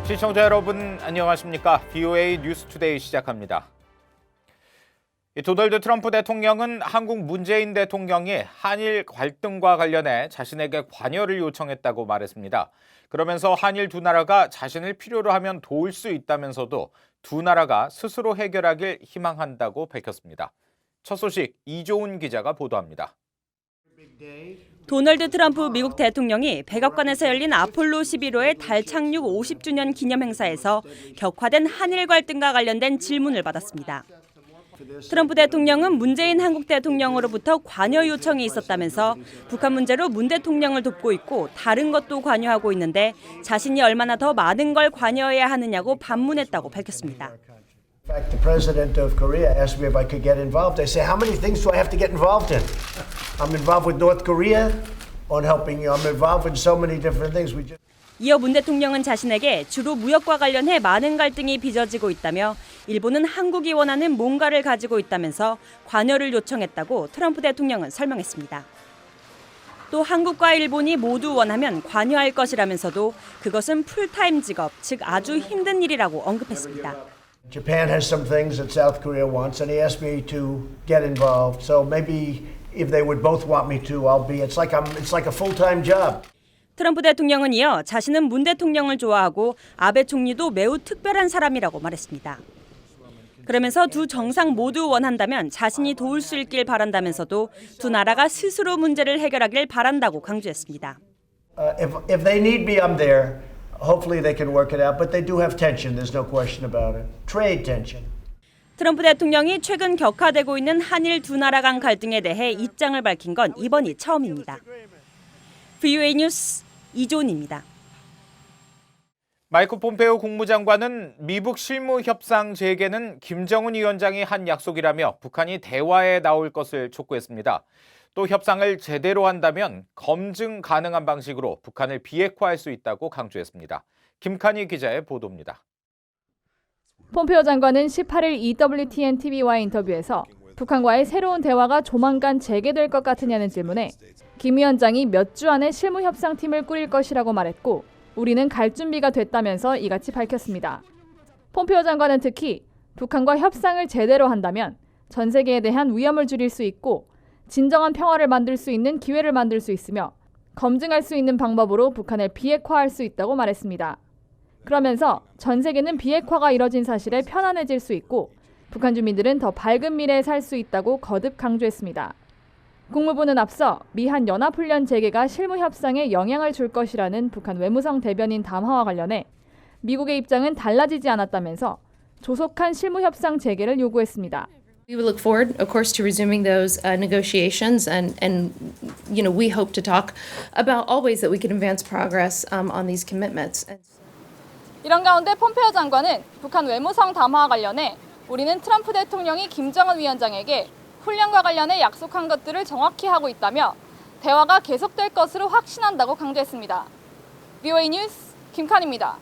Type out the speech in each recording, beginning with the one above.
시청자 여러분 안녕하십니까? VOA 뉴스투데이 시작합니다. 도널드 트럼프 대통령은 한국 문재인 대통령이 한일 갈등과 관련해 자신에게 관여를 요청했다고 말했습니다. 그러면서 한일 두 나라가 자신을 필요로 하면 도울 수 있다면서도 두 나라가 스스로 해결하길 희망한다고 밝혔습니다. 첫 소식 이조은 기자가 보도합니다. 도널드 트럼프 미국 대통령이 백악관에서 열린 아폴로 11호의 달 착륙 50주년 기념 행사에서 격화된 한일 갈등과 관련된 질문을 받았습니다. 트럼프 대통령은 문재인 한국 대통령으로부터 관여 요청이 있었다면서 북한 문제로 문 대통령을 돕고 있고 다른 것도 관여하고 있는데 자신이 얼마나 더 많은 걸 관여해야 하느냐고 반문했다고 밝혔습니다. In fact, the president of Korea asked me if I could get involved. I say, how many things do I have to get involved in? I'm involved with North Korea on helping you. I'm involved in so many different things. 이어 문 대통령은 자신에게 주로 무역과 관련해 많은 갈등이 빚어지고 있다며 일본은 한국이 원하는 뭔가를 가지고 있다면서 관여를 요청했다고 트럼프 대통령은 설명했습니다. 또 한국과 일본이 모두 원하면 관여할 것이라면서도 그것은 풀타임 직업, 즉 아주 힘든 일이라고 언급했습니다. Japan has some things that South Korea wants, and he asked me to get involved. So maybe if they would both want me to, I'll be. It's like a full-time job. 트럼프 대통령은 이어 자신은 문 대통령을 좋아하고 아베 총리도 매우 특별한 사람이라고 말했습니다. 그러면서 두 정상 모두 원한다면 자신이 도울 수 있길 바란다면서도 두 나라가 스스로 문제를 해결하길 바란다고 강조했습니다. If they need me, I'm there. Hopefully they can work it out, but they do have tension. There's no question about it. Trade tension. 트럼프 대통령이 최근 격화되고 있는 한일 두 나라 간 갈등에 대해 입장을 밝힌 건 이번이 처음입니다. VOA 뉴스 이조은입니다. 마이크 폼페오 국무장관은 미북 실무 협상 재개는 김정은 위원장이 한 약속이라며 북한이 대화에 나올 것을 촉구했습니다. 또 협상을 제대로 한다면 검증 가능한 방식으로 북한을 비핵화할 수 있다고 강조했습니다. 김칸희 기자의 보도입니다. 폼페오 장관은 18일 EWTN TV와의 인터뷰에서 북한과의 새로운 대화가 조만간 재개될 것 같으냐는 질문에 김 위원장이 몇 주 안에 실무 협상팀을 꾸릴 것이라고 말했고 우리는 갈 준비가 됐다면서 이같이 밝혔습니다. 폼페오 장관은 특히 북한과 협상을 제대로 한다면 전 세계에 대한 위험을 줄일 수 있고 진정한 평화를 만들 수 있는 기회를 만들 수 있으며 검증할 수 있는 방법으로 북한을 비핵화할 수 있다고 말했습니다. 그러면서 전 세계는 비핵화가 이뤄진 사실에 편안해질 수 있고 북한 주민들은 더 밝은 미래에 살 수 있다고 거듭 강조했습니다. 국무부는 앞서 미한 연합훈련 재개가 실무 협상에 영향을 줄 것이라는 북한 외무성 대변인 담화와 관련해 미국의 입장은 달라지지 않았다면서 조속한 실무 협상 재개를 요구했습니다. We will look forward, of course, to resuming those negotiations, and we hope to talk about all ways that we can advance progress on these commitments. 이런 가운데 폼페오 장관은 북한 외무성 담화와 관련해 우리는 트럼프 대통령이 김정은 위원장에게 훈련과 관련해 약속한 것들을 정확히 하고 있다며 대화가 계속될 것으로 확신한다고 강조했습니다. VOA 뉴스 김칸입니다.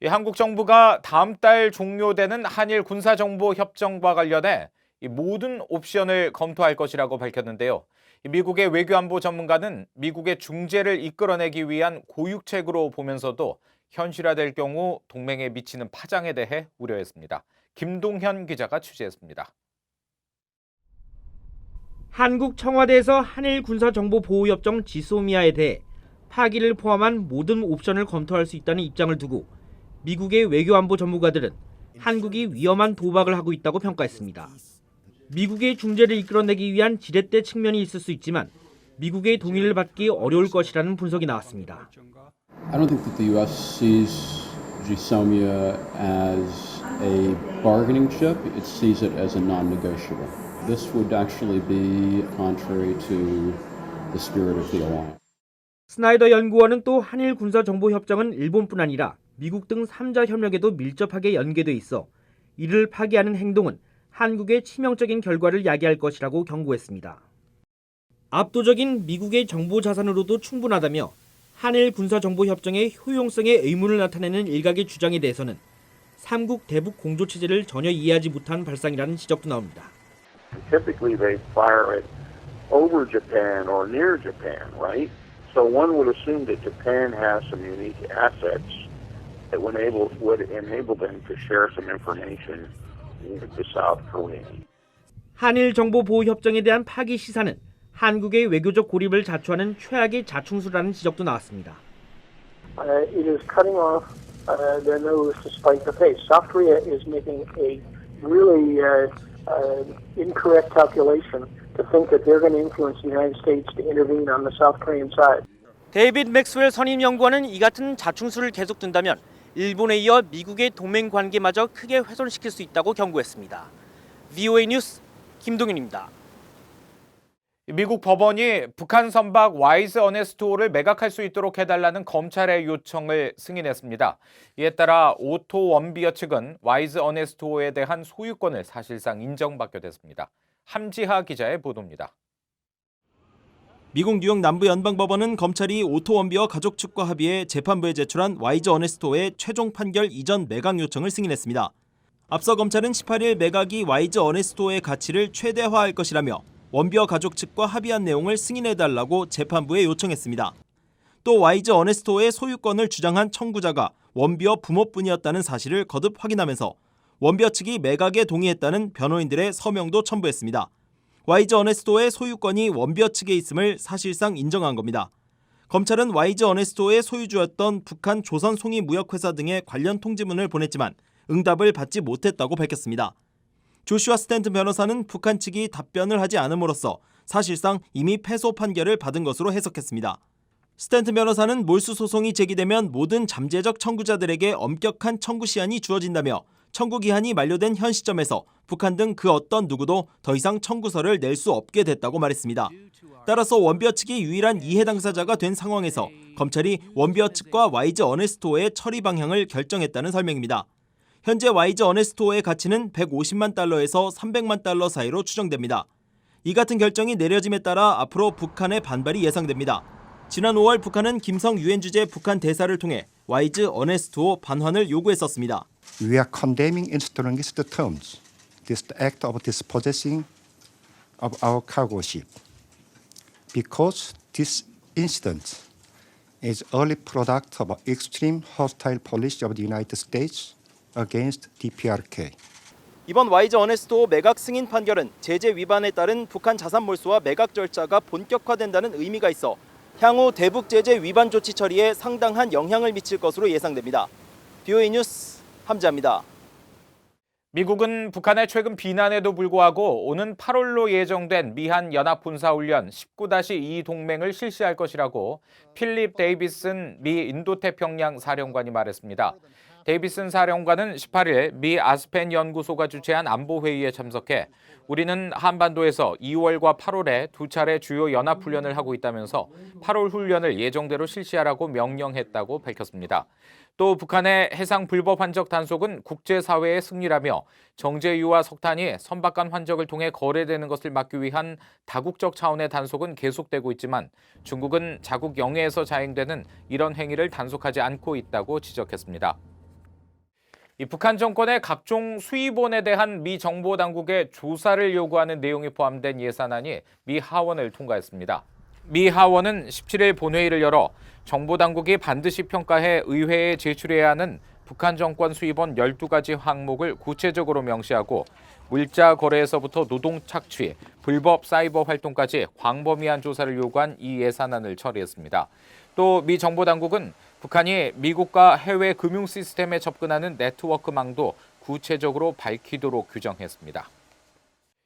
한국 정부가 다음 달 종료되는 한일 군사정보협정과 관련해 모든 옵션을 검토할 것이라고 밝혔는데요. 미국의 외교안보 전문가는 미국의 중재를 이끌어내기 위한 고육책으로 보면서도 현실화될 경우 동맹에 미치는 파장에 대해 우려했습니다. 김동현 기자가 취재했습니다. 한국 청와대에서 한일 군사정보보호협정 지소미아에 대해 파기를 포함한 모든 옵션을 검토할 수 있다는 입장을 두고 미국의 외교안보 전문가들은 한국이 위험한 도박을 하고 있다고 평가했습니다. 미국의 중재를 이끌어내기 위한 지렛대 측면이 있을 수 있지만 미국의 동의를 받기 어려울 것이라는 분석이 나왔습니다. I don't think that the U.S. sees GSOMIA as a bargaining chip. It sees it as a non-negotiable. This would actually be contrary to the spirit of the alliance. 스나이더 연구원은 또 한일 군사정보협정은 일본뿐 아니라 미국 등 3자 협력에도 밀접하게 연계돼 있어 이를 파기하는 행동은 한국의 치명적인 결과를 야기할 것이라고 경고했습니다. 압도적인 미국의 정보 자산으로도 충분하다며 한일 군사정보협정의 효용성에 의문을 나타내는 일각의 주장에 대해서는 삼국 대북 공조체제를 전혀 이해하지 못한 발상이라는 지적도 나옵니다. Typically they fire it over Japan or near Japan, right? So one would assume that Japan has some unique assets that would enable them to share some information with the South Korea. 한일 정보 보호 협정에 대한 파기 시사는 한국의 외교적 고립을 자초하는 최악의 자충수라는 지적도 나왔습니다. It is cutting off their nose to spite the face. South Korea is making a really incorrect calculation to think that they're going to influence the United States to intervene on the South Korean side. 데이빗 맥스웰 선임 연구원은 이 같은 자충수를 계속 둔다면 일본에 이어 미국의 동맹 관계마저 크게 훼손시킬 수 있다고 경고했습니다. VOA 뉴스 김동윤입니다. 미국 법원이 북한 선박 와이즈 어네스토를 매각할 수 있도록 해달라는 검찰의 요청을 승인했습니다. 이에 따라 오토 원비어 측은 와이즈 어네스토에 대한 소유권을 사실상 인정받게 됐습니다. 함지하 기자의 보도입니다. 미국 뉴욕 남부연방법원은 검찰이 오토 원비어 가족 측과 합의해 재판부에 제출한 와이즈 어네스토의 최종 판결 이전 매각 요청을 승인했습니다. 앞서 검찰은 18일 매각이 와이즈 어네스토의 가치를 최대화할 것이라며 원비어 가족 측과 합의한 내용을 승인해달라고 재판부에 요청했습니다. 또 와이즈 어네스토의 소유권을 주장한 청구자가 원비어 부모뿐이었다는 사실을 거듭 확인하면서 원비어 측이 매각에 동의했다는 변호인들의 서명도 첨부했습니다. 와이즈 어네스토의 소유권이 원비어 측에 있음을 사실상 인정한 겁니다. 검찰은 와이즈 어네스토의 소유주였던 북한 조선송이무역회사 등의 관련 통지문을 보냈지만 응답을 받지 못했다고 밝혔습니다. 조슈아 스탠튼 변호사는 북한 측이 답변을 하지 않음으로써 사실상 이미 패소 판결을 받은 것으로 해석했습니다. 스탠튼 변호사는 몰수 소송이 제기되면 모든 잠재적 청구자들에게 엄격한 청구 시한이 주어진다며 청구 기한이 만료된 현 시점에서 북한 등 그 어떤 누구도 더 이상 청구서를 낼 수 없게 됐다고 말했습니다. 따라서 원비어 측이 유일한 이해 당사자가 된 상황에서 검찰이 원비어 측과 와이즈 어네스토의 처리 방향을 결정했다는 설명입니다. 현재 와이즈 어네스토의 가치는 150만 달러에서 300만 달러 사이로 추정됩니다. 이 같은 결정이 내려짐에 따라 앞으로 북한의 반발이 예상됩니다. 지난 5월 북한은 김성 유엔 주재 북한 대사를 통해 와이즈 어네스토 반환을 요구했었습니다. We are condemning in strongest terms this act of dispossessing of our cargo ship because this incident is early product of extreme hostile policy of the United States against DPRK. 이번 와이즈 어네스토 매각 승인 판결은 제재 위반에 따른 북한 자산 몰수와 매각 절차가 본격화된다는 의미가 있어 향후 대북 제재 위반 조치 처리에 상당한 영향을 미칠 것으로 예상됩니다. VOA 뉴스 함지하입니다. 미국은 북한의 최근 비난에도 불구하고 오는 8월로 예정된 미한 연합군사훈련 19-2 동맹을 실시할 것이라고 필립 데이비슨 미 인도태평양 사령관이 말했습니다. 데이비슨 사령관은 18일 미 아스펜 연구소가 주최한 안보회의에 참석해 우리는 한반도에서 2월과 8월에 두 차례 주요 연합훈련을 하고 있다면서 8월 훈련을 예정대로 실시하라고 명령했다고 밝혔습니다. 또 북한의 해상 불법 환적 단속은 국제사회의 승리라며 정제유와 석탄이 선박 간 환적을 통해 거래되는 것을 막기 위한 다국적 차원의 단속은 계속되고 있지만 중국은 자국 영해에서 자행되는 이런 행위를 단속하지 않고 있다고 지적했습니다. 이 북한 정권의 각종 수입원에 대한 미 정보당국의 조사를 요구하는 내용이 포함된 예산안이 미 하원을 통과했습니다. 미 하원은 17일 본회의를 열어 정보당국이 반드시 평가해 의회에 제출해야 하는 북한 정권 수입원 12가지 항목을 구체적으로 명시하고 물자 거래에서부터 노동 착취, 불법 사이버 활동까지 광범위한 조사를 요구한 이 예산안을 처리했습니다. 또 미 정보당국은 북한이 미국과 해외 금융 시스템에 접근하는 네트워크망도 구체적으로 밝히도록 규정했습니다.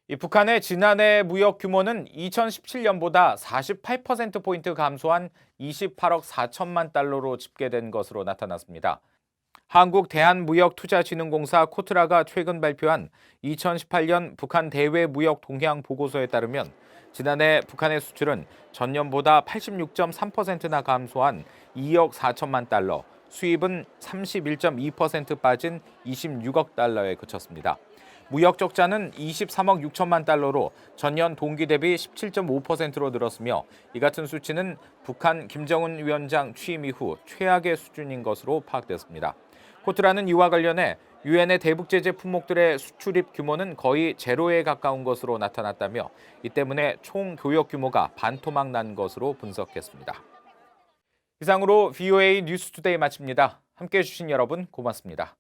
이 북한의 지난해 무역 규모는 2017년보다 48%포인트 감소한 28억 4천만 달러로 집계된 것으로 나타났습니다. 한국대한무역투자진흥공사 코트라가 최근 발표한 2018년 북한 대외 무역 동향 보고서에 따르면 지난해 북한의 수출은 전년보다 86.3%나 감소한 2억 4천만 달러, 수입은 31.2% 빠진 26억 달러에 그쳤습니다. 무역 적자는 23억 6천만 달러로 전년 동기 대비 17.5%로 늘었으며 이 같은 수치는 북한 김정은 위원장 취임 이후 최악의 수준인 것으로 파악됐습니다. 코트라는 이와 관련해 유엔의 대북 제재 품목들의 수출입 규모는 거의 제로에 가까운 것으로 나타났다며 이 때문에 총 교역 규모가 반토막 난 것으로 분석했습니다. 이상으로 VOA 뉴스투데이 마칩니다. 함께해 주신 여러분 고맙습니다.